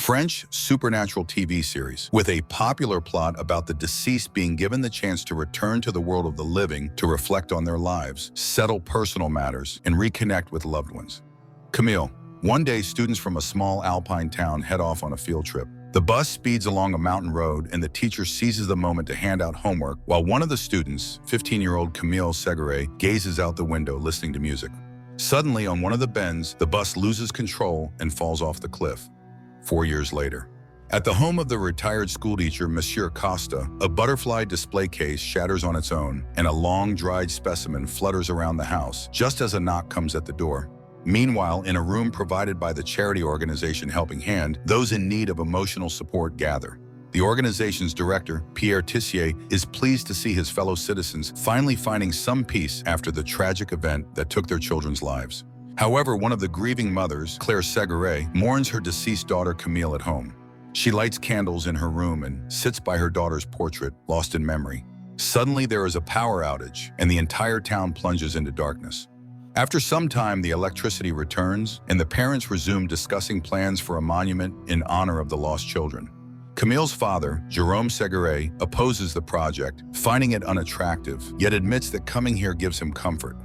French supernatural TV series, with a popular plot about the deceased being given the chance to return to the world of the living to reflect on their lives, settle personal matters, and reconnect with loved ones. Camille. One day, students from a small alpine town head off on a field trip. The bus speeds along a mountain road, and the teacher seizes the moment to hand out homework while one of the students, 15-year-old Camille Segure, gazes out the window listening to music. Suddenly, on one of the bends, the bus loses control and falls off the cliff. 4 years later. At the home of the retired schoolteacher, Monsieur Costa, a butterfly display case shatters on its own, and a long, dried specimen flutters around the house, just as a knock comes at the door. Meanwhile, in a room provided by the charity organization Helping Hand, those in need of emotional support gather. The organization's director, Pierre Tissier, is pleased to see his fellow citizens finally finding some peace after the tragic event that took their children's lives. However, one of the grieving mothers, Claire Segure, mourns her deceased daughter Camille at home. She lights candles in her room and sits by her daughter's portrait, lost in memory. Suddenly, there is a power outage, and the entire town plunges into darkness. After some time, the electricity returns, and the parents resume discussing plans for a monument in honor of the lost children. Camille's father, Jérôme Segure, opposes the project, finding it unattractive, yet admits that coming here gives him comfort.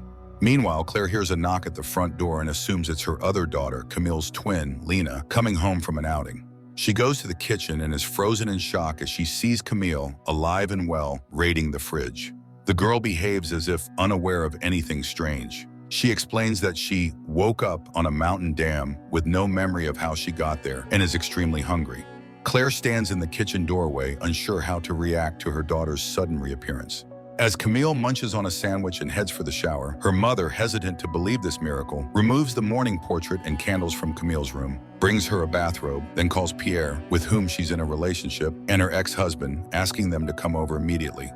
Meanwhile, Claire hears a knock at the front door and assumes it's her other daughter, Camille's twin, Lena, coming home from an outing. She goes to the kitchen and is frozen in shock as she sees Camille, alive and well, raiding the fridge. The girl behaves as if unaware of anything strange. She explains that she woke up on a mountain dam with no memory of how she got there and is extremely hungry. Claire stands in the kitchen doorway, unsure how to react to her daughter's sudden reappearance. As Camille munches on a sandwich and heads for the shower, her mother, hesitant to believe this miracle, removes the mourning portrait and candles from Camille's room, brings her a bathrobe, then calls Pierre, with whom she's in a relationship, and her ex-husband, asking them to come over immediately.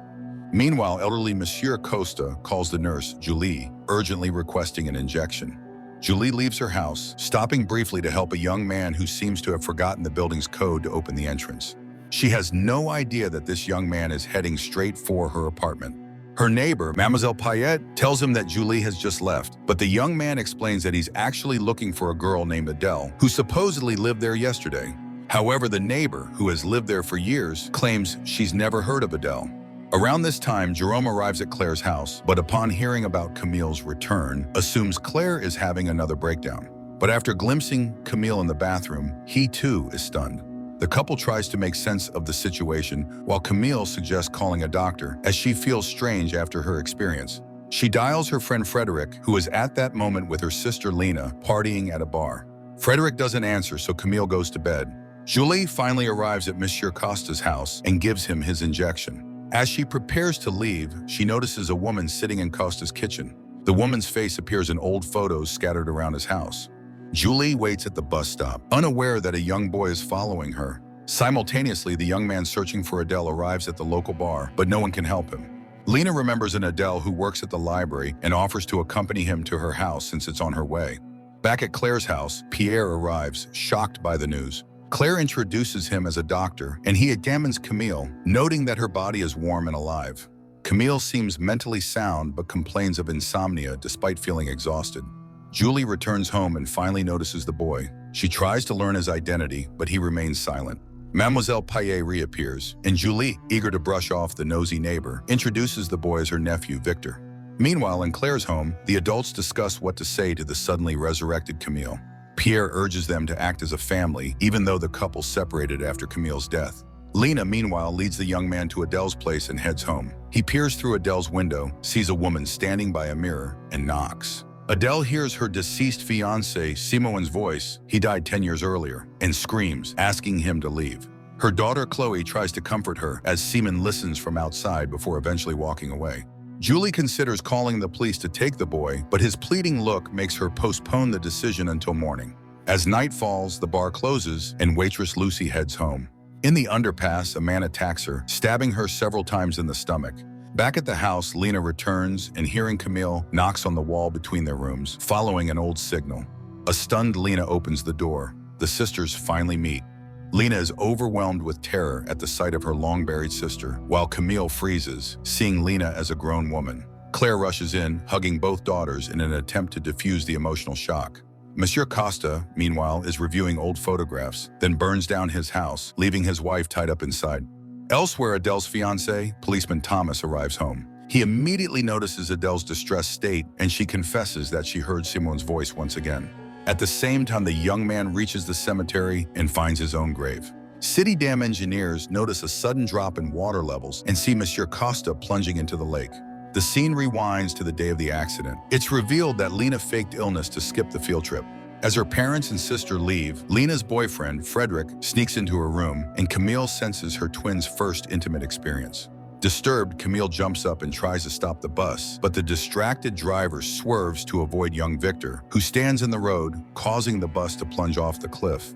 Meanwhile, elderly Monsieur Costa calls the nurse, Julie, urgently requesting an injection. Julie leaves her house, stopping briefly to help a young man who seems to have forgotten the building's code to open the entrance. She has no idea that this young man is heading straight for her apartment. Her neighbor, Mademoiselle Payette, tells him that Julie has just left, but the young man explains that he's actually looking for a girl named Adele, who supposedly lived there yesterday. However, the neighbor, who has lived there for years, claims she's never heard of Adele. Around this time, Jérôme arrives at Claire's house, but upon hearing about Camille's return, assumes Claire is having another breakdown. But after glimpsing Camille in the bathroom, he too is stunned. The couple tries to make sense of the situation, while Camille suggests calling a doctor, as she feels strange after her experience. She dials her friend Frederic, who is at that moment with her sister Lena, partying at a bar. Frederic doesn't answer, so Camille goes to bed. Julie finally arrives at Monsieur Costa's house and gives him his injection. As she prepares to leave, she notices a woman sitting in Costa's kitchen. The woman's face appears in old photos scattered around his house. Julie waits at the bus stop, unaware that a young boy is following her. Simultaneously, the young man searching for Adele arrives at the local bar, but no one can help him. Lena remembers an Adele who works at the library and offers to accompany him to her house since it's on her way. Back at Claire's house, Pierre arrives, shocked by the news. Claire introduces him as a doctor, and he examines Camille, noting that her body is warm and alive. Camille seems mentally sound but complains of insomnia despite feeling exhausted. Julie returns home and finally notices the boy. She tries to learn his identity, but he remains silent. Mademoiselle Payet reappears, and Julie, eager to brush off the nosy neighbor, introduces the boy as her nephew, Victor. Meanwhile, in Claire's home, the adults discuss what to say to the suddenly resurrected Camille. Pierre urges them to act as a family, even though the couple separated after Camille's death. Lena, meanwhile, leads the young man to Adele's place and heads home. He peers through Adele's window, sees a woman standing by a mirror, and knocks. Adele hears her deceased fiancé, Simone's voice, he died 10 years earlier, and screams, asking him to leave. Her daughter Chloe tries to comfort her as Simon listens from outside before eventually walking away. Julie considers calling the police to take the boy, but his pleading look makes her postpone the decision until morning. As night falls, the bar closes, and waitress Lucy heads home. In the underpass, a man attacks her, stabbing her several times in the stomach. Back at the house, Lena returns and, hearing Camille, knocks on the wall between their rooms, following an old signal. A stunned Lena opens the door. The sisters finally meet. Lena is overwhelmed with terror at the sight of her long-buried sister, while Camille freezes, seeing Lena as a grown woman. Claire rushes in, hugging both daughters in an attempt to diffuse the emotional shock. Monsieur Costa, meanwhile, is reviewing old photographs, then burns down his house, leaving his wife tied up inside. Elsewhere, Adele's fiancé, policeman Thomas, arrives home. He immediately notices Adele's distressed state, and she confesses that she heard Simone's voice once again. At the same time, the young man reaches the cemetery and finds his own grave. City dam engineers notice a sudden drop in water levels and see Monsieur Costa plunging into the lake. The scene rewinds to the day of the accident. It's revealed that Lena faked illness to skip the field trip. As her parents and sister leave, Lena's boyfriend, Frederick, sneaks into her room, and Camille senses her twins' first intimate experience. Disturbed, Camille jumps up and tries to stop the bus, but the distracted driver swerves to avoid young Victor, who stands in the road, causing the bus to plunge off the cliff.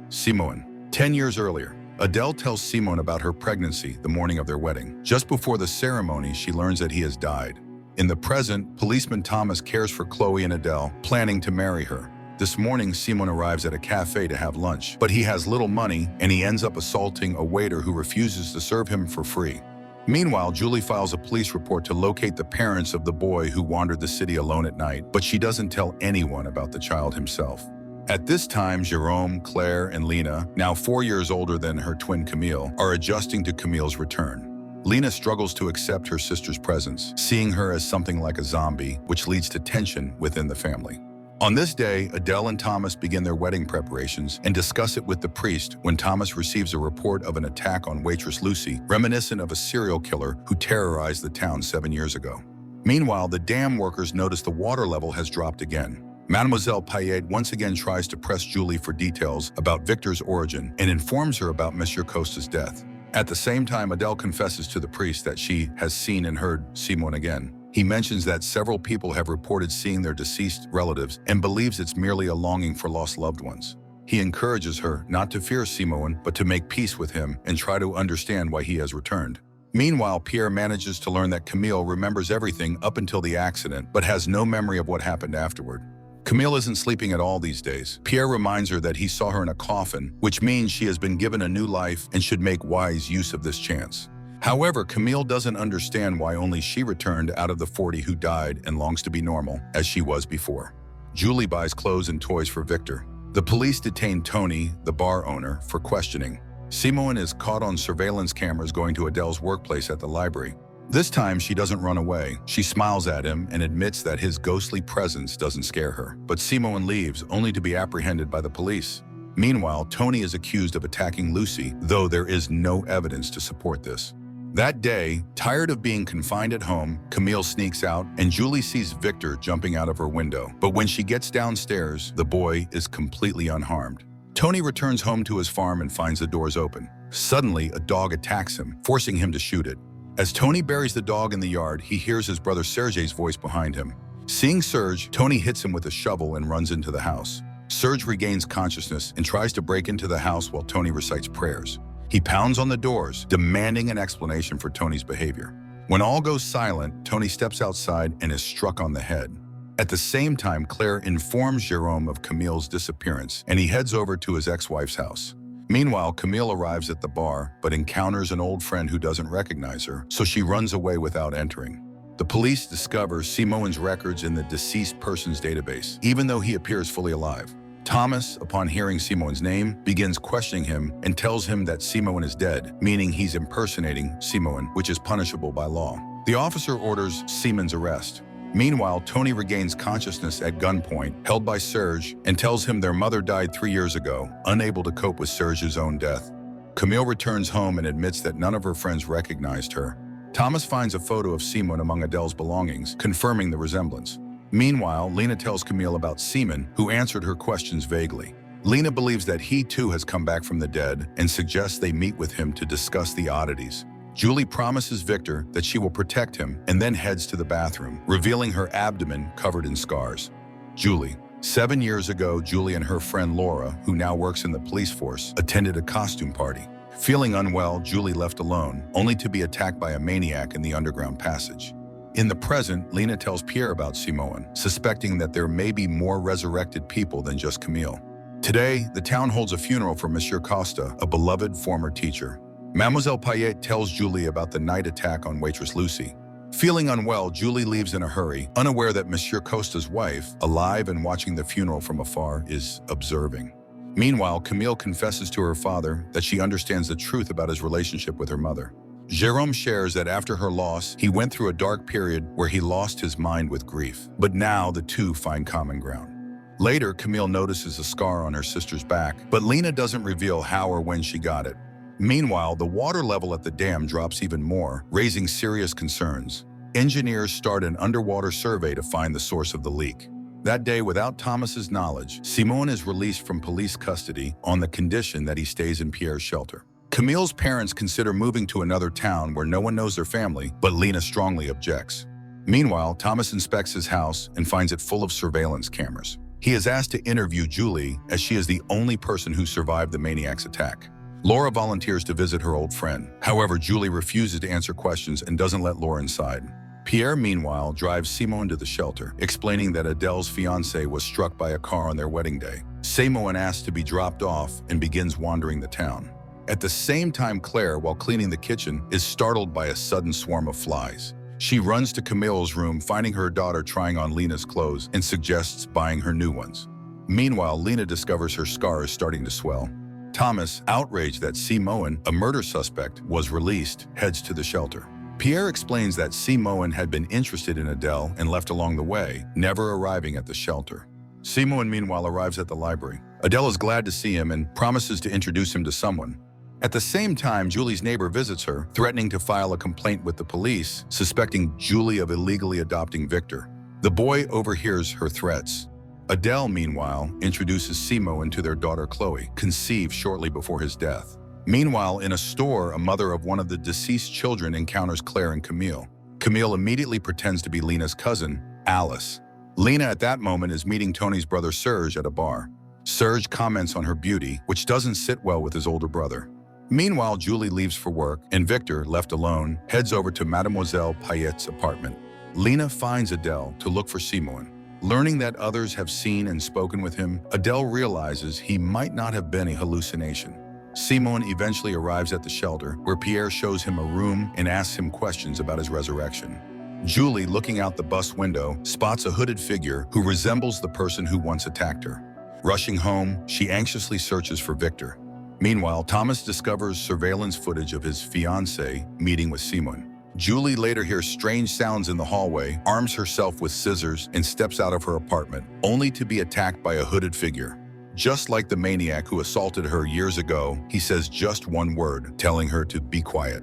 Simone. 10 years earlier, Adele tells Simone about her pregnancy the morning of their wedding. Just before the ceremony, she learns that he has died. In the present, policeman Thomas cares for Chloe and Adele, planning to marry her. This morning, Simone arrives at a cafe to have lunch, but he has little money, and he ends up assaulting a waiter who refuses to serve him for free. Meanwhile, Julie files a police report to locate the parents of the boy who wandered the city alone at night, but she doesn't tell anyone about the child himself. At this time, Jerome, Claire, and Lena, now 4 years older than her twin Camille, are adjusting to Camille's return. Lena struggles to accept her sister's presence, seeing her as something like a zombie, which leads to tension within the family. On this day, Adele and Thomas begin their wedding preparations and discuss it with the priest when Thomas receives a report of an attack on waitress Lucy, reminiscent of a serial killer who terrorized the town 7 years ago. Meanwhile, the dam workers notice the water level has dropped again. Mademoiselle Payet once again tries to press Julie for details about Victor's origin and informs her about Monsieur Costa's death. At the same time, Adele confesses to the priest that she has seen and heard Simone again. He mentions that several people have reported seeing their deceased relatives and believes it's merely a longing for lost loved ones. He encourages her not to fear Simone, but to make peace with him and try to understand why he has returned. Meanwhile, Pierre manages to learn that Camille remembers everything up until the accident, but has no memory of what happened afterward. Camille isn't sleeping at all these days. Pierre reminds her that he saw her in a coffin, which means she has been given a new life and should make wise use of this chance. However, Camille doesn't understand why only she returned out of the 40 who died and longs to be normal, as she was before. Julie buys clothes and toys for Victor. The police detain Tony, the bar owner, for questioning. Simone is caught on surveillance cameras going to Adele's workplace at the library. This time, she doesn't run away. She smiles at him and admits that his ghostly presence doesn't scare her. But Simone leaves, only to be apprehended by the police. Meanwhile, Tony is accused of attacking Lucy, though there is no evidence to support this. That day, tired of being confined at home, Camille sneaks out and Julie sees Victor jumping out of her window. But when she gets downstairs, the boy is completely unharmed. Tony returns home to his farm and finds the doors open. Suddenly, a dog attacks him, forcing him to shoot it. As Tony buries the dog in the yard, he hears his brother Serge's voice behind him. Seeing Serge, Tony hits him with a shovel and runs into the house. Serge regains consciousness and tries to break into the house while Tony recites prayers. He pounds on the doors, demanding an explanation for Tony's behavior. When all goes silent, Tony steps outside and is struck on the head. At the same time, Claire informs Jerome of Camille's disappearance, and he heads over to his ex-wife's house. Meanwhile, Camille arrives at the bar, but encounters an old friend who doesn't recognize her, so she runs away without entering. The police discover Simone's records in the deceased person's database, even though he appears fully alive. Thomas, upon hearing Simone's name, begins questioning him and tells him that Simone is dead, meaning he's impersonating Simone, which is punishable by law. The officer orders Simone's arrest. Meanwhile, Tony regains consciousness at gunpoint, held by Serge, and tells him their mother died 3 years ago, unable to cope with Serge's own death. Camille returns home and admits that none of her friends recognized her. Thomas finds a photo of Simone among Adele's belongings, confirming the resemblance. Meanwhile, Lena tells Camille about Simon, who answered her questions vaguely. Lena believes that he too has come back from the dead and suggests they meet with him to discuss the oddities. Julie promises Victor that she will protect him and then heads to the bathroom, revealing her abdomen covered in scars. Julie. 7 years ago, Julie and her friend Laura, who now works in the police force, attended a costume party. Feeling unwell, Julie left alone, only to be attacked by a maniac in the underground passage. In the present, Lena tells Pierre about Simone, suspecting that there may be more resurrected people than just Camille. Today, the town holds a funeral for Monsieur Costa, a beloved former teacher. Mademoiselle Payet tells Julie about the night attack on waitress Lucy. Feeling unwell, Julie leaves in a hurry, unaware that Monsieur Costa's wife, alive and watching the funeral from afar, is observing. Meanwhile, Camille confesses to her father that she understands the truth about his relationship with her mother. Jérôme shares that after her loss, he went through a dark period where he lost his mind with grief. But now the two find common ground. Later, Camille notices a scar on her sister's back, but Lena doesn't reveal how or when she got it. Meanwhile, the water level at the dam drops even more, raising serious concerns. Engineers start an underwater survey to find the source of the leak. That day, without Thomas's knowledge, Simon is released from police custody on the condition that he stays in Pierre's shelter. Camille's parents consider moving to another town where no one knows their family, but Lena strongly objects. Meanwhile, Thomas inspects his house and finds it full of surveillance cameras. He is asked to interview Julie, as she is the only person who survived the maniac's attack. Laura volunteers to visit her old friend. However, Julie refuses to answer questions and doesn't let Laura inside. Pierre, meanwhile, drives Simon to the shelter, explaining that Adèle's fiancé was struck by a car on their wedding day. Simon asks to be dropped off and begins wandering the town. At the same time, Claire, while cleaning the kitchen, is startled by a sudden swarm of flies. She runs to Camille's room, finding her daughter trying on Lena's clothes, and suggests buying her new ones. Meanwhile, Lena discovers her scar is starting to swell. Thomas, outraged that Simon, a murder suspect, was released, heads to the shelter. Pierre explains that Simon had been interested in Adèle and left along the way, never arriving at the shelter. Simon, meanwhile, arrives at the library. Adèle is glad to see him and promises to introduce him to someone. At the same time, Julie's neighbor visits her, threatening to file a complaint with the police, suspecting Julie of illegally adopting Victor. The boy overhears her threats. Adèle, meanwhile, introduces Simon to their daughter Chloe, conceived shortly before his death. Meanwhile, in a store, a mother of one of the deceased children encounters Claire and Camille. Camille immediately pretends to be Lena's cousin, Alice. Lena at that moment is meeting Tony's brother Serge at a bar. Serge comments on her beauty, which doesn't sit well with his older brother. Meanwhile, Julie leaves for work, and Victor, left alone, heads over to Mademoiselle Payette's apartment. Lena finds Adèle to look for Simon. Learning that others have seen and spoken with him, Adèle realizes he might not have been a hallucination. Simon eventually arrives at the shelter, where Pierre shows him a room and asks him questions about his resurrection. Julie, looking out the bus window, spots a hooded figure who resembles the person who once attacked her. Rushing home, she anxiously searches for Victor. Meanwhile, Thomas discovers surveillance footage of his fiancée meeting with Simon. Julie later hears strange sounds in the hallway, arms herself with scissors, and steps out of her apartment, only to be attacked by a hooded figure. Just like the maniac who assaulted her years ago, he says just one word, telling her to be quiet.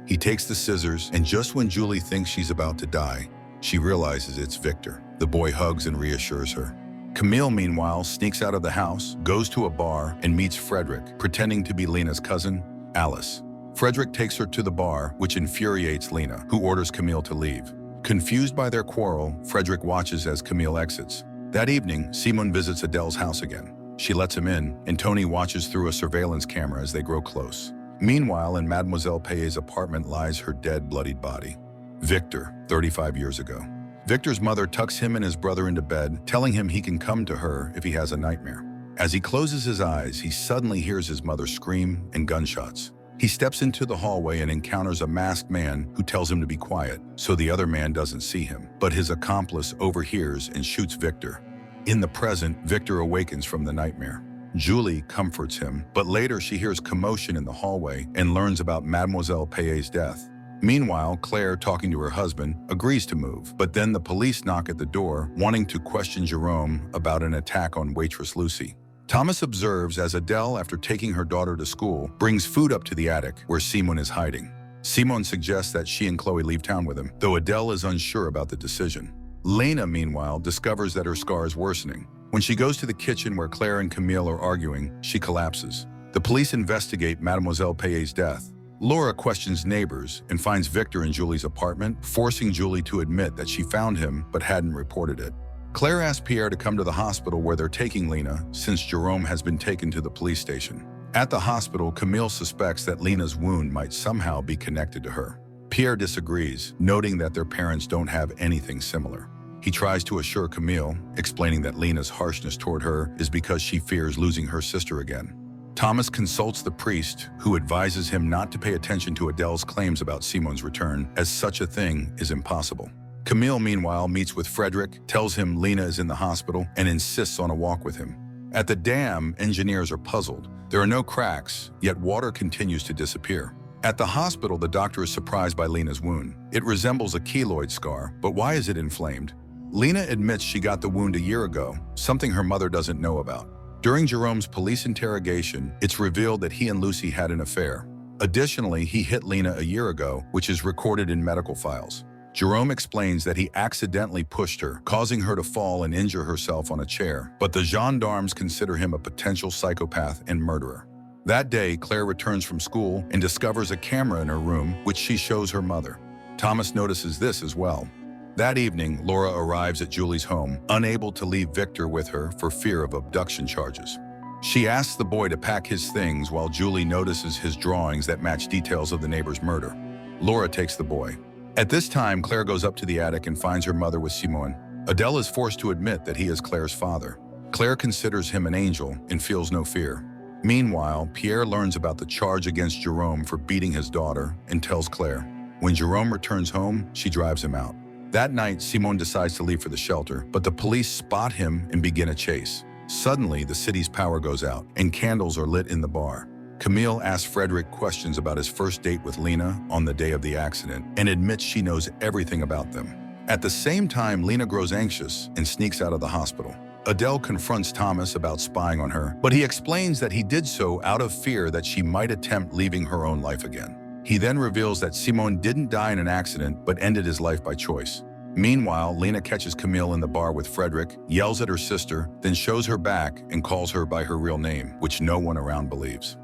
He takes the scissors, and just when Julie thinks she's about to die, she realizes it's Victor. The boy hugs and reassures her. Camille, meanwhile, sneaks out of the house, goes to a bar, and meets Frederick, pretending to be Lena's cousin, Alice. Frederick takes her to the bar, which infuriates Lena, who orders Camille to leave. Confused by their quarrel, Frederick watches as Camille exits. That evening, Simon visits Adèle's house again. She lets him in, and Tony watches through a surveillance camera as they grow close. Meanwhile, in Mademoiselle Payette's apartment lies her dead, bloodied body. Victor, 35 years ago. Victor's mother tucks him and his brother into bed, telling him he can come to her if he has a nightmare. As he closes his eyes, he suddenly hears his mother scream and gunshots. He steps into the hallway and encounters a masked man who tells him to be quiet, so the other man doesn't see him. But his accomplice overhears and shoots Victor. In the present, Victor awakens from the nightmare. Julie comforts him, but later she hears commotion in the hallway and learns about Mademoiselle Payette's death. Meanwhile, Claire, talking to her husband, agrees to move, but then the police knock at the door, wanting to question Jérôme about an attack on waitress Lucy. Thomas observes as Adèle, after taking her daughter to school, brings food up to the attic where Simon is hiding. Simon suggests that she and Chloe leave town with him, though Adèle is unsure about the decision. Lena, meanwhile, discovers that her scar is worsening. When she goes to the kitchen where Claire and Camille are arguing, she collapses. The police investigate Mademoiselle Payette's death. Laura questions neighbors and finds Victor in Julie's apartment, forcing Julie to admit that she found him but hadn't reported it. Claire asks Pierre to come to the hospital where they're taking Lena, since Jérôme has been taken to the police station. At the hospital, Camille suspects that Lena's wound might somehow be connected to her. Pierre disagrees, noting that their parents don't have anything similar. He tries to assure Camille, explaining that Lena's harshness toward her is because she fears losing her sister again. Thomas consults the priest, who advises him not to pay attention to Adele's claims about Simon's return, as such a thing is impossible. Camille, meanwhile, meets with Frederick, tells him Lena is in the hospital, and insists on a walk with him. At the dam, engineers are puzzled. There are no cracks, yet water continues to disappear. At the hospital, the doctor is surprised by Lena's wound. It resembles a keloid scar, but why is it inflamed? Lena admits she got the wound a year ago, something her mother doesn't know about. During Jerome's police interrogation, it's revealed that he and Lucy had an affair. Additionally, he hit Lena a year ago, which is recorded in medical files. Jerome explains that he accidentally pushed her, causing her to fall and injure herself on a chair, but the gendarmes consider him a potential psychopath and murderer. That day, Claire returns from school and discovers a camera in her room, which she shows her mother. Thomas notices this as well. That evening, Laura arrives at Julie's home, unable to leave Victor with her for fear of abduction charges. She asks the boy to pack his things while Julie notices his drawings that match details of the neighbor's murder. Laura takes the boy. At this time, Claire goes up to the attic and finds her mother with Simon. Adele is forced to admit that he is Claire's father. Claire considers him an angel and feels no fear. Meanwhile, Pierre learns about the charge against Jerome for beating his daughter and tells Claire. When Jerome returns home, she drives him out. That night, Simon decides to leave for the shelter, but the police spot him and begin a chase. Suddenly, the city's power goes out, and candles are lit in the bar. Camille asks Frederick questions about his first date with Lena on the day of the accident, and admits she knows everything about them. At the same time, Lena grows anxious and sneaks out of the hospital. Adele confronts Thomas about spying on her, but he explains that he did so out of fear that she might attempt leaving her own life again. He then reveals that Simon didn't die in an accident, but ended his life by choice. Meanwhile, Lena catches Camille in the bar with Frederick, yells at her sister, then shows her back and calls her by her real name, which no one around believes.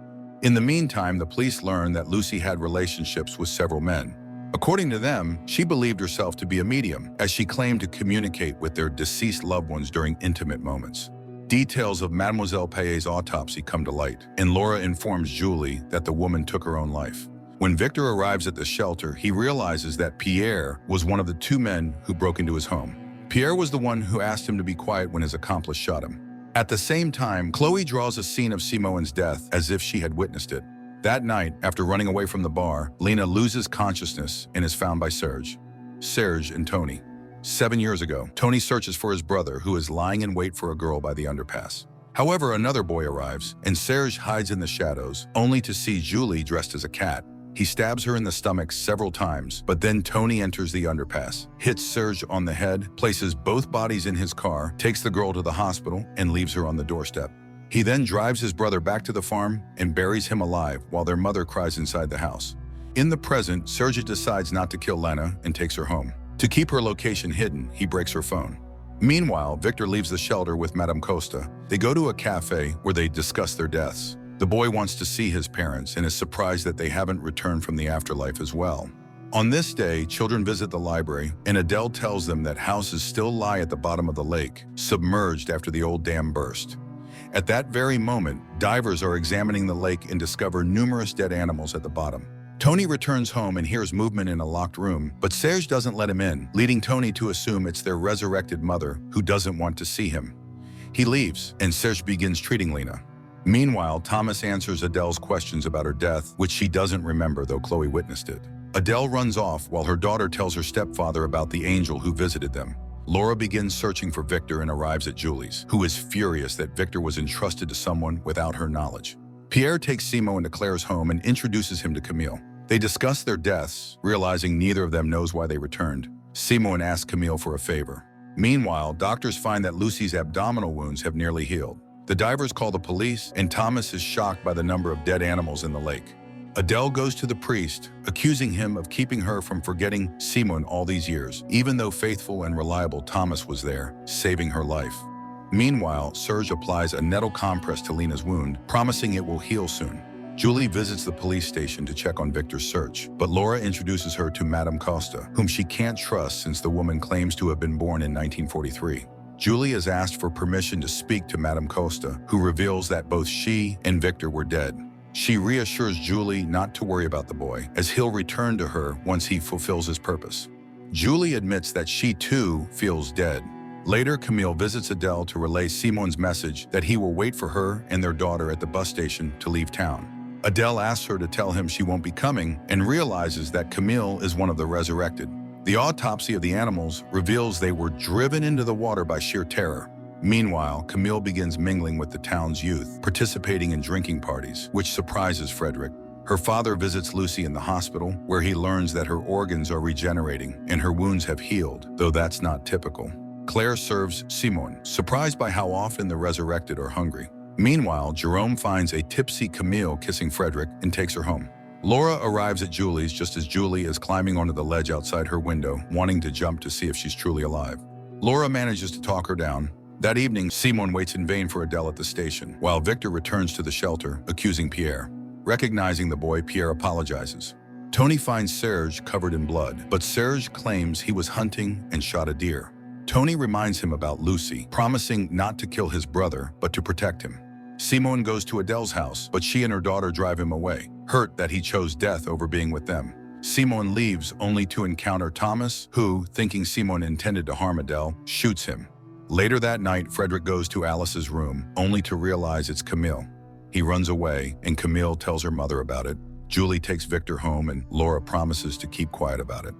In the meantime, the police learn that Lucy had relationships with several men. According to them, she believed herself to be a medium, as she claimed to communicate with their deceased loved ones during intimate moments. Details of Mademoiselle Payet's autopsy come to light, and Laura informs Julie that the woman took her own life. When Victor arrives at the shelter, he realizes that Pierre was one of the two men who broke into his home. Pierre was the one who asked him to be quiet when his accomplice shot him. At the same time, Chloe draws a scene of Simon's death as if she had witnessed it. That night, after running away from the bar, Lena loses consciousness and is found by Serge and Tony. 7 years ago, Tony searches for his brother, who is lying in wait for a girl by the underpass. However, another boy arrives, and Serge hides in the shadows, only to see Julie dressed as a cat. He stabs her in the stomach several times, but then Tony enters the underpass, hits Serge on the head, places both bodies in his car, takes the girl to the hospital, and leaves her on the doorstep. He then drives his brother back to the farm and buries him alive while their mother cries inside the house. In the present, Serge decides not to kill Lena and takes her home. To keep her location hidden, he breaks her phone. Meanwhile, Victor leaves the shelter with Madame Costa. They go to a cafe where they discuss their deaths. The boy wants to see his parents and is surprised that they haven't returned from the afterlife as well. On this day, children visit the library, and Adele tells them that houses still lie at the bottom of the lake, submerged after the old dam burst. At that very moment, divers are examining the lake and discover numerous dead animals at the bottom. Tony returns home and hears movement in a locked room, but Serge doesn't let him in, leading Tony to assume it's their resurrected mother who doesn't want to see him. He leaves, and Serge begins treating Lena. Meanwhile, Thomas answers Adele's questions about her death, which she doesn't remember, though Chloe witnessed it. Adele runs off while her daughter tells her stepfather about the angel who visited them. Laura begins searching for Victor and arrives at Julie's, who is furious that Victor was entrusted to someone without her knowledge. Pierre takes Simo into Claire's home and introduces him to Camille. They discuss their deaths, realizing neither of them knows why they returned. Simon asks Camille for a favor. Meanwhile, doctors find that Lucy's abdominal wounds have nearly healed. The divers call the police, and Thomas is shocked by the number of dead animals in the lake. Adele goes to the priest, accusing him of keeping her from forgetting Simon all these years, even though faithful and reliable Thomas was there, saving her life. Meanwhile, Serge applies a nettle compress to Lena's wound, promising it will heal soon. Julie visits the police station to check on Victor's search, but Laura introduces her to Madame Costa, whom she can't trust since the woman claims to have been born in 1943. Julie is asked for permission to speak to Madame Costa, who reveals that both she and Victor were dead. She reassures Julie not to worry about the boy, as he'll return to her once he fulfills his purpose. Julie admits that she too feels dead. Later, Camille visits Adele to relay Simon's message that he will wait for her and their daughter at the bus station to leave town. Adele asks her to tell him she won't be coming and realizes that Camille is one of the resurrected. The autopsy of the animals reveals they were driven into the water by sheer terror. Meanwhile, Camille begins mingling with the town's youth, participating in drinking parties, which surprises Frederick. Her father visits Lucy in the hospital, where he learns that her organs are regenerating and her wounds have healed, though that's not typical. Claire serves Simon, surprised by how often the resurrected are hungry. Meanwhile, Jerome finds a tipsy Camille kissing Frederick and takes her home. Laura arrives at Julie's just as Julie is climbing onto the ledge outside her window, wanting to jump to see if she's truly alive. Laura manages to talk her down. That evening, Simon waits in vain for Adele at the station, while Victor returns to the shelter, accusing Pierre. Recognizing the boy, Pierre apologizes. Tony finds Serge covered in blood, but Serge claims he was hunting and shot a deer. Tony reminds him about Lucy, promising not to kill his brother, but to protect him. Simon goes to Adele's house, but she and her daughter drive him away, hurt that he chose death over being with them. Simon leaves only to encounter Thomas, who, thinking Simon intended to harm Adele, shoots him. Later that night, Frederick goes to Alice's room, only to realize it's Camille. He runs away, and Camille tells her mother about it. Julie takes Victor home, and Laura promises to keep quiet about it.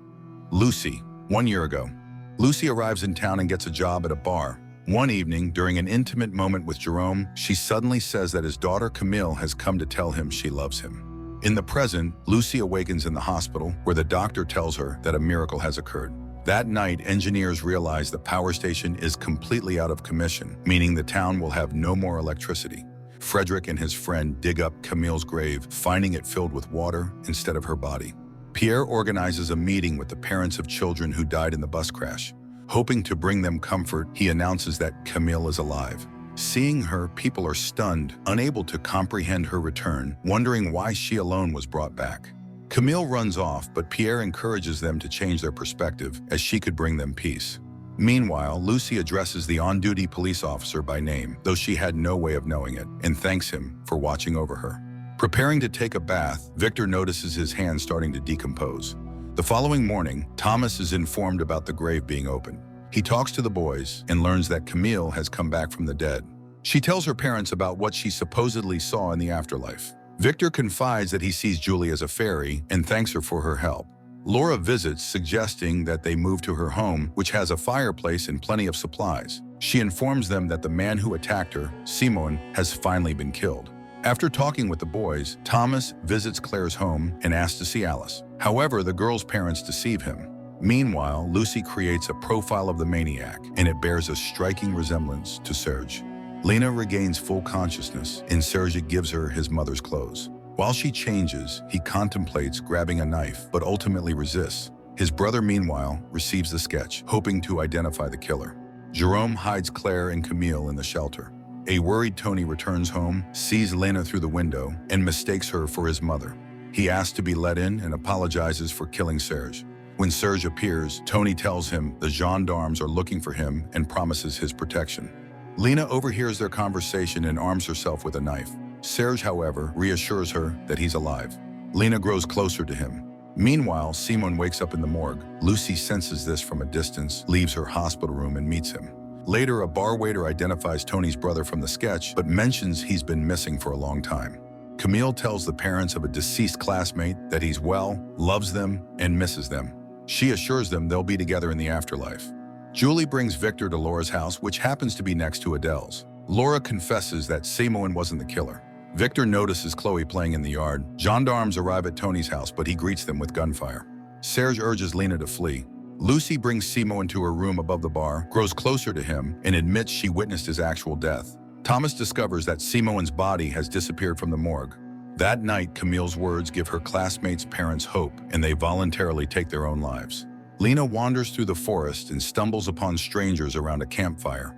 Lucy, 1 year ago. Lucy arrives in town and gets a job at a bar. One evening, during an intimate moment with Jerome, she suddenly says that his daughter Camille has come to tell him she loves him. In the present, Lucy awakens in the hospital, where the doctor tells her that a miracle has occurred. That night, engineers realize the power station is completely out of commission, meaning the town will have no more electricity. Frederick and his friend dig up Camille's grave, finding it filled with water instead of her body. Pierre organizes a meeting with the parents of children who died in the bus crash. Hoping to bring them comfort, he announces that Camille is alive. Seeing her, people are stunned, unable to comprehend her return, wondering why she alone was brought back. Camille runs off, but Pierre encourages them to change their perspective, as she could bring them peace. Meanwhile, Lucy addresses the on-duty police officer by name, though she had no way of knowing it, and thanks him for watching over her. Preparing to take a bath, Victor notices his hand starting to decompose. The following morning, Thomas is informed about the grave being opened. He talks to the boys and learns that Camille has come back from the dead. She tells her parents about what she supposedly saw in the afterlife. Victor confides that he sees Julie as a fairy and thanks her for her help. Laura visits, suggesting that they move to her home, which has a fireplace and plenty of supplies. She informs them that the man who attacked her, Simon, has finally been killed. After talking with the boys, Thomas visits Claire's home and asks to see Alice. However, the girl's parents deceive him. Meanwhile, Lucy creates a profile of the maniac, and it bears a striking resemblance to Serge. Lena regains full consciousness, and Serge gives her his mother's clothes. While she changes, he contemplates grabbing a knife, but ultimately resists. His brother, meanwhile, receives the sketch, hoping to identify the killer. Jerome hides Claire and Camille in the shelter. A worried Tony returns home, sees Lena through the window, and mistakes her for his mother. He asks to be let in and apologizes for killing Serge. When Serge appears, Tony tells him the gendarmes are looking for him and promises his protection. Lena overhears their conversation and arms herself with a knife. Serge, however, reassures her that he's alive. Lena grows closer to him. Meanwhile, Simon wakes up in the morgue. Lucy senses this from a distance, leaves her hospital room and meets him. Later, a bar waiter identifies Tony's brother from the sketch, but mentions he's been missing for a long time. Camille tells the parents of a deceased classmate that he's well, loves them, and misses them. She assures them they'll be together in the afterlife. Julie brings Victor to Laura's house, which happens to be next to Adele's. Laura confesses that Simon wasn't the killer. Victor notices Chloe playing in the yard. Gendarmes arrive at Tony's house, but he greets them with gunfire. Serge urges Lena to flee. Lucy brings Simon into her room above the bar, grows closer to him, and admits she witnessed his actual death. Thomas discovers that Simon's body has disappeared from the morgue. That night, Camille's words give her classmates' parents hope, and they voluntarily take their own lives. Lena wanders through the forest and stumbles upon strangers around a campfire.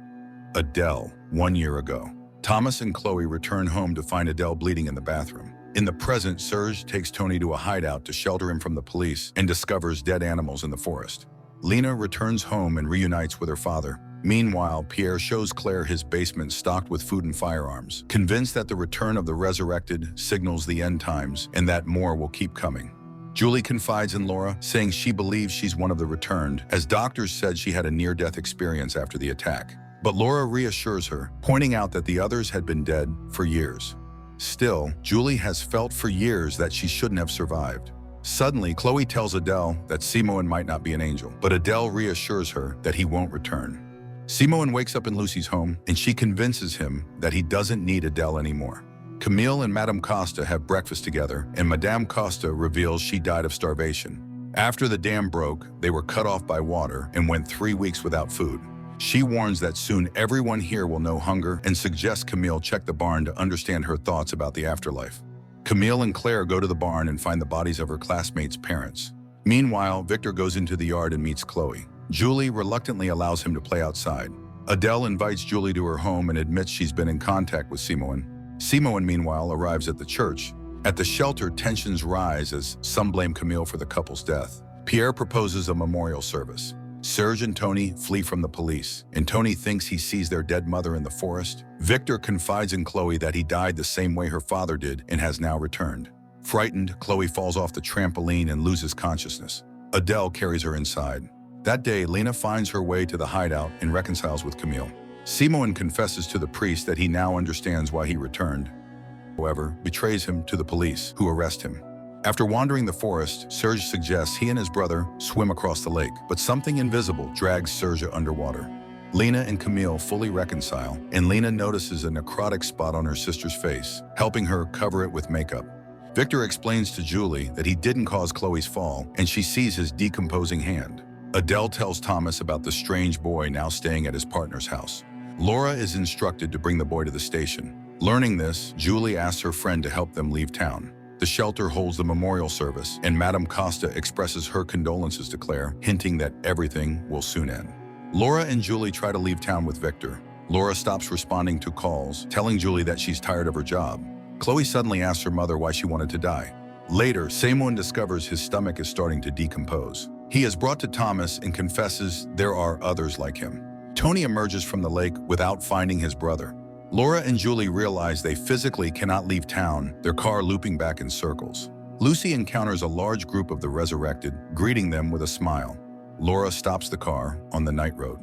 Adele, 1 year ago. Thomas and Chloe return home to find Adele bleeding in the bathroom. In the present, Serge takes Tony to a hideout to shelter him from the police and discovers dead animals in the forest. Lena returns home and reunites with her father. Meanwhile, Pierre shows Claire his basement stocked with food and firearms, convinced that the return of the resurrected signals the end times and that more will keep coming. Julie confides in Laura, saying she believes she's one of the returned, as doctors said she had a near-death experience after the attack. But Laura reassures her, pointing out that the others had been dead for years. Still, Julie has felt for years that she shouldn't have survived. Suddenly, Chloe tells Adele that Simone might not be an angel, but Adele reassures her that he won't return. Simone wakes up in Lucy's home, and she convinces him that he doesn't need Adele anymore. Camille and Madame Costa have breakfast together, and Madame Costa reveals she died of starvation. After the dam broke, they were cut off by water and went 3 weeks without food. She warns that soon everyone here will know hunger and suggests Camille check the barn to understand her thoughts about the afterlife. Camille and Claire go to the barn and find the bodies of her classmates' parents. Meanwhile, Victor goes into the yard and meets Chloe. Julie reluctantly allows him to play outside. Adele invites Julie to her home and admits she's been in contact with Simone. Simone, meanwhile, arrives at the church. At the shelter, tensions rise as some blame Camille for the couple's death. Pierre proposes a memorial service. Serge and Tony flee from the police, and Tony thinks he sees their dead mother in the forest. Victor confides in Chloe that he died the same way her father did and has now returned. Frightened, Chloe falls off the trampoline and loses consciousness. Adele carries her inside. That day, Lena finds her way to the hideout and reconciles with Camille. Simone confesses to the priest that he now understands why he returned, however, betrays him to the police, who arrest him. After wandering the forest, Serge suggests he and his brother swim across the lake, but something invisible drags Serge underwater. Lena and Camille fully reconcile, and Lena notices a necrotic spot on her sister's face, helping her cover it with makeup. Victor explains to Julie that he didn't cause Chloe's fall, and she sees his decomposing hand. Adele tells Thomas about the strange boy now staying at his partner's house. Laura is instructed to bring the boy to the station. Learning this, Julie asks her friend to help them leave town. The shelter holds the memorial service, and Madame Costa expresses her condolences to Claire, hinting that everything will soon end. Laura and Julie try to leave town with Victor. Laura stops responding to calls, telling Julie that she's tired of her job. Chloe suddenly asks her mother why she wanted to die. Later, Simone discovers his stomach is starting to decompose. He is brought to Thomas and confesses there are others like him. Tony emerges from the lake without finding his brother. Laura and Julie realize they physically cannot leave town, their car looping back in circles. Lucy encounters a large group of the resurrected, greeting them with a smile. Laura stops the car on the night road.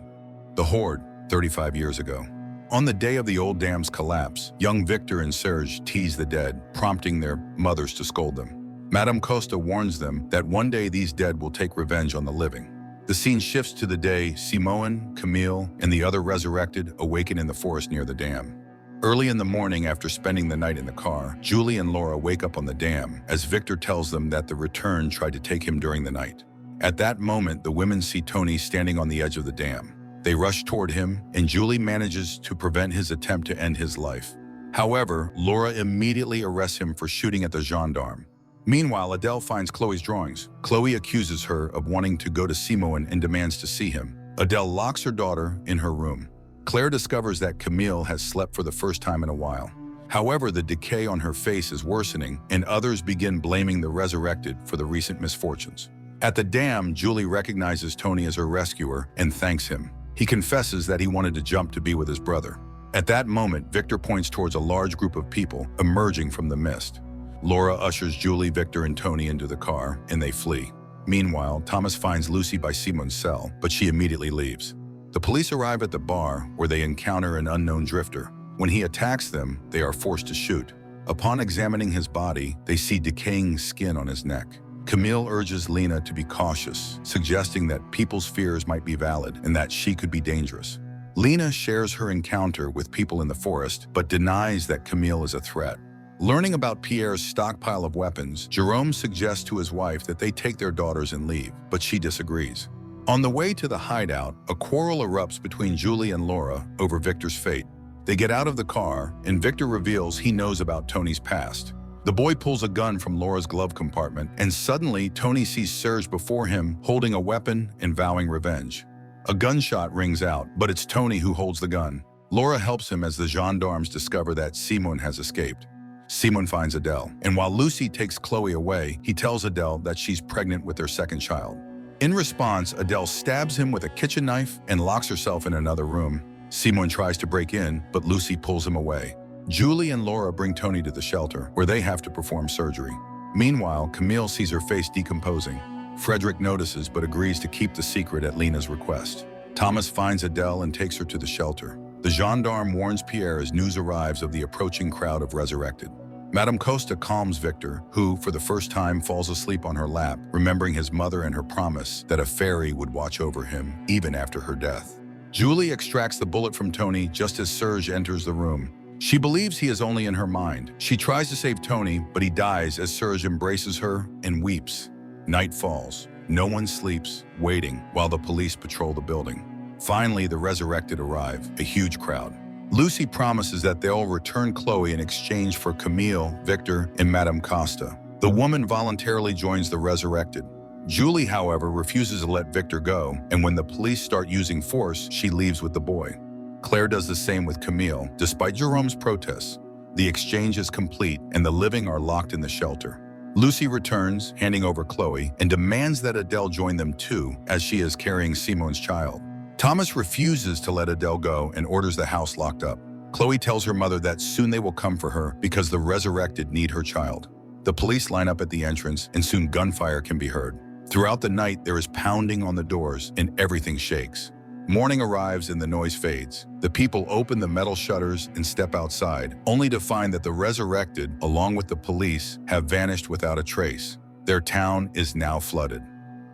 The Horde, 35 years ago. On the day of the old dam's collapse, young Victor and Serge tease the dead, prompting their mothers to scold them. Madame Costa warns them that one day these dead will take revenge on the living. The scene shifts to the day Simone, Camille, and the other resurrected awaken in the forest near the dam. Early in the morning, after spending the night in the car, Julie and Laura wake up on the dam as Victor tells them that the return tried to take him during the night. At that moment, the women see Tony standing on the edge of the dam. They rush toward him, and Julie manages to prevent his attempt to end his life. However, Laura immediately arrests him for shooting at the gendarme. Meanwhile, Adele finds Chloe's drawings. Chloe accuses her of wanting to go to Simone and demands to see him. Adele locks her daughter in her room. Claire discovers that Camille has slept for the first time in a while. However, the decay on her face is worsening, and others begin blaming the resurrected for the recent misfortunes. At the dam, Julie recognizes Tony as her rescuer and thanks him. He confesses that he wanted to jump to be with his brother. At that moment, Victor points towards a large group of people emerging from the mist. Laura ushers Julie, Victor, and Tony into the car, and they flee. Meanwhile, Thomas finds Lucy by Simone's cell, but she immediately leaves. The police arrive at the bar, where they encounter an unknown drifter. When he attacks them, they are forced to shoot. Upon examining his body, they see decaying skin on his neck. Camille urges Lena to be cautious, suggesting that people's fears might be valid and that she could be dangerous. Lena shares her encounter with people in the forest, but denies that Camille is a threat. Learning about Pierre's stockpile of weapons, Jerome suggests to his wife that they take their daughters and leave, but she disagrees. On the way to the hideout, a quarrel erupts between Julie and Laura over Victor's fate. They get out of the car, and Victor reveals he knows about Tony's past. The boy pulls a gun from Laura's glove compartment, and suddenly Tony sees Serge before him, holding a weapon and vowing revenge. A gunshot rings out, but it's Tony who holds the gun. Laura helps him as the gendarmes discover that Simone has escaped. Simone finds Adele, and while Lucy takes Chloe away, he tells Adele that she's pregnant with their second child. In response, Adele stabs him with a kitchen knife and locks herself in another room. Simone tries to break in, but Lucy pulls him away. Julie and Laura bring Tony to the shelter, where they have to perform surgery. Meanwhile, Camille sees her face decomposing. Frederick notices but agrees to keep the secret at Lena's request. Thomas finds Adele and takes her to the shelter. The gendarme warns Pierre as news arrives of the approaching crowd of resurrected. Madame Costa calms Victor, who, for the first time, falls asleep on her lap, remembering his mother and her promise that a fairy would watch over him, even after her death. Julie extracts the bullet from Tony just as Serge enters the room. She believes he is only in her mind. She tries to save Tony, but he dies as Serge embraces her and weeps. Night falls. No one sleeps, waiting while the police patrol the building. Finally, the resurrected arrive, a huge crowd. Lucy promises that they'll return Chloe in exchange for Camille, Victor, and Madame Costa. The woman voluntarily joins the resurrected. Julie, however, refuses to let Victor go, and when the police start using force, she leaves with the boy. Claire does the same with Camille, despite Jerome's protests. The exchange is complete, and the living are locked in the shelter. Lucy returns, handing over Chloe, and demands that Adele join them too, as she is carrying Simone's child. Thomas refuses to let Adele go and orders the house locked up. Chloe tells her mother that soon they will come for her because the resurrected need her child. The police line up at the entrance, and soon gunfire can be heard. Throughout the night, there is pounding on the doors, and everything shakes. Morning arrives and the noise fades. The people open the metal shutters and step outside, only to find that the resurrected, along with the police, have vanished without a trace. Their town is now flooded.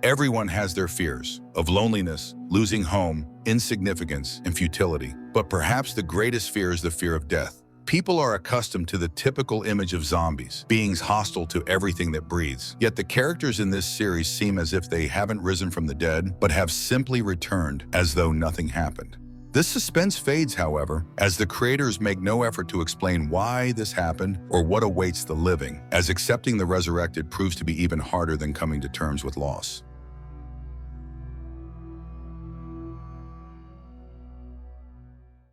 Everyone has their fears of loneliness, losing home, insignificance, and futility. But perhaps the greatest fear is the fear of death. People are accustomed to the typical image of zombies, beings hostile to everything that breathes. Yet the characters in this series seem as if they haven't risen from the dead, but have simply returned as though nothing happened. This suspense fades, however, as the creators make no effort to explain why this happened or what awaits the living, as accepting the resurrected proves to be even harder than coming to terms with loss.